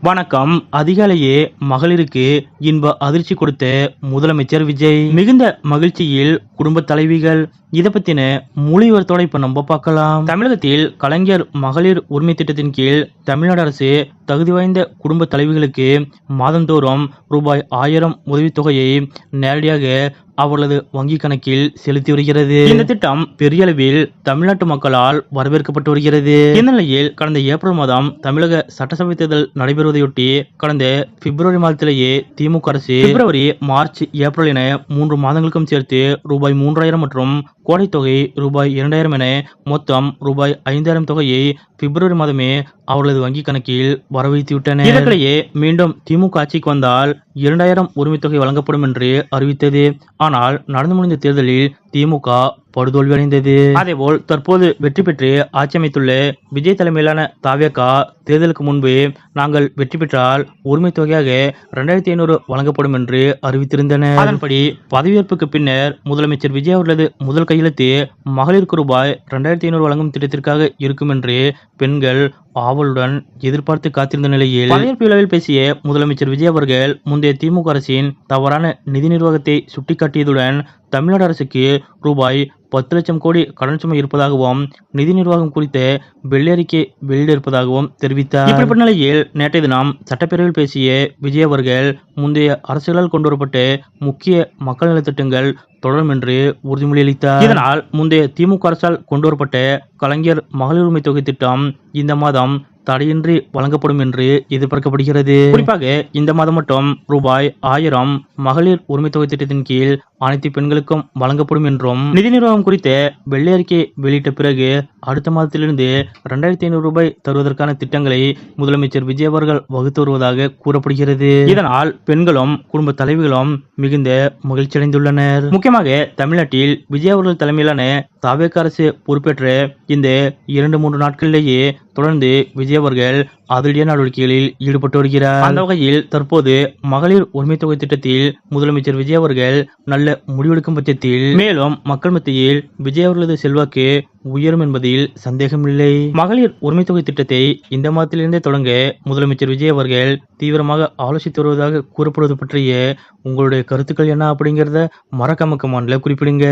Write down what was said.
வணக்கம். அதிகாலையே மகளிருக்கு இன்ப அதிர்ச்சி கொடுத்த முதலமைச்சர் விஜய். மிகுந்த மகிழ்ச்சியில் குடும்ப தலைவிகள். இதை பத்தின முழு விவரத்தோட இப்ப நம்ம பார்க்கலாம். தமிழகத்தில் கலைஞர் மகளிர் உரிமை திட்டத்தின் கீழ் தமிழ்நாடு அரசு தகுதி வாய்ந்த குடும்ப தலைவிகளுக்கு மாதந்தோறும் ரூபாய் 1000 உதவித்தொகையை நேரடியாக அவர்களது வங்கி கணக்கில் செலுத்தி வருகிறது. இந்த திட்டம் பெரிய அளவில் தமிழ்நாட்டு மக்களால் வரவேற்கப்பட்டு வருகிறது. இந்த நிலையில் கடந்த ஏப்ரல் மாதம் தமிழக சட்டசபை தேர்தல் நடைபெறுவதையொட்டி கடந்த பிப்ரவரி மாதத்திலேயே திமுக அரசு பிப்ரவரி, மார்ச், ஏப்ரல் என 3 மாதங்களுக்கும் சேர்த்து ரூபாய் 3000 மற்றும் கோடைத்தொகை ரூபாய் 2000 என மொத்தம் ரூபாய் 5000 தொகையை பிப்ரவரி மாதமே அவர்களது வங்கி கணக்கில் வரவைத்துவிட்டனர். இதற்கிடையே மீண்டும் திமுக ஆட்சிக்கு வந்தால் 2000 உரிமை தொகை வழங்கப்படும் என்று அறிவித்தது. ஆனால் நடந்து முடிந்த தேர்தலில் திமுக படுதோல்வி அடைந்தது. அதேபோல் தற்போது வெற்றி பெற்று ஆட்சி அமைத்துள்ள விஜய் தலைமையிலான தாவேக தேர்தலுக்கு முன்பு நாங்கள் வெற்றி பெற்றால் உரிமை தொகையாக 2500 வழங்கப்படும் என்று அறிவித்திருந்தனர். அதன்படி பதவியேற்புக்கு பின்னர் முதலமைச்சர் விஜய் அவர்களது முதல் கையெழுத்து மகளிருக்கு ரூபாய் 2500 வழங்கும் திட்டத்திற்காக இருக்கும் என்று பெண்கள் ஆவலுடன் எதிர்பார்த்து காத்திருந்த நிலையில் பதவியேற்பு விழாவில் பேசிய முதலமைச்சர் விஜய் அவர்கள் முந்தைய திமுக அரசின் தவறான நிதி நிர்வாகத்தை சுட்டிக்காட்டியதுடன் தமிழ்நாடு அரசுக்கு ரூபாய் 10 லட்சம் கோடி கடன் சுமை இருப்பதாகவும் நிதி நிர்வாகம் குறித்த வெள்ளை அறிக்கை வெளியிட இருப்பதாகவும் தெரிவித்தார். இப்படிப்பட்ட நிலையில் நேற்றைய தினம் சட்டப்பேரவையில் பேசிய விஜய் அவர்கள் முந்தைய அரசுகளால் கொண்டுவரப்பட்ட முக்கிய மக்கள் நலத்திட்டங்கள் தொடரும் என்று உறுதிமொழி அளித்தார். இதனால் முந்தைய திமுக அரசால் கொண்டுவரப்பட்ட கலைஞர் மகளிர் உரிமை தொகை திட்டம் இந்த மாதம் தடையின்றி வழங்கப்படும் என்று எதிர்பார்க்கப்படுகிறது. குறிப்பாக இந்த மாதம் மட்டும் ரூபாய் 1000 மகளிர் உரிமை தொகை திட்டத்தின் கீழ் அனைத்து பெண்களுக்கும் வழங்கப்படும் என்றும் நிதி நிர்வாகம் குறித்த வெள்ளை அறிக்கை வெளியிட்ட பிறகு அடுத்த மாதத்திலிருந்து 2500 ரூபாய் தருவதற்கான திட்டங்களை முதலமைச்சர் விஜய் அவர்கள் வகுத்து வருவதாக கூறப்படுகிறது. இதனால் பெண்களும் குடும்ப தலைவிகளும் மிகுந்த மகிழ்ச்சி அடைந்துள்ளனர். முக்கியமாக தமிழ்நாட்டில் விஜய் அவர்கள் தலைமையிலான தாவேக அரசு பொறுப்பேற்ற இந்த 2-3 நாட்களிலேயே தொடர்ந்து விஜய் அவர்கள் அதிரடியான நடவடிக்கைகளில் ஈடுபட்டு வருகிறார். அந்த வகையில் தற்போது மகளிர் உரிமை தொகை திட்டத்தில் முதலமைச்சர் விஜய் அவர்கள் நல்ல முடிவெடுக்கும் பட்சத்தில் மேலும் மக்கள் மத்தியில் விஜய் அவர்களது செல்வாக்கு உயரும் என்பதில் சந்தேகமில்லை. மகளிர் உரிமை தொகை திட்டத்தை இந்த மாதத்திலிருந்தே தொடங்க முதலமைச்சர் விஜய் அவர்கள் தீவிரமாக ஆலோசித்து வருவதாக கூறப்படுவது பற்றிய உங்களுடைய கருத்துக்கள் என்ன அப்படிங்கறத மறக்காம கமெண்ட்ல குறிப்பிடுங்க.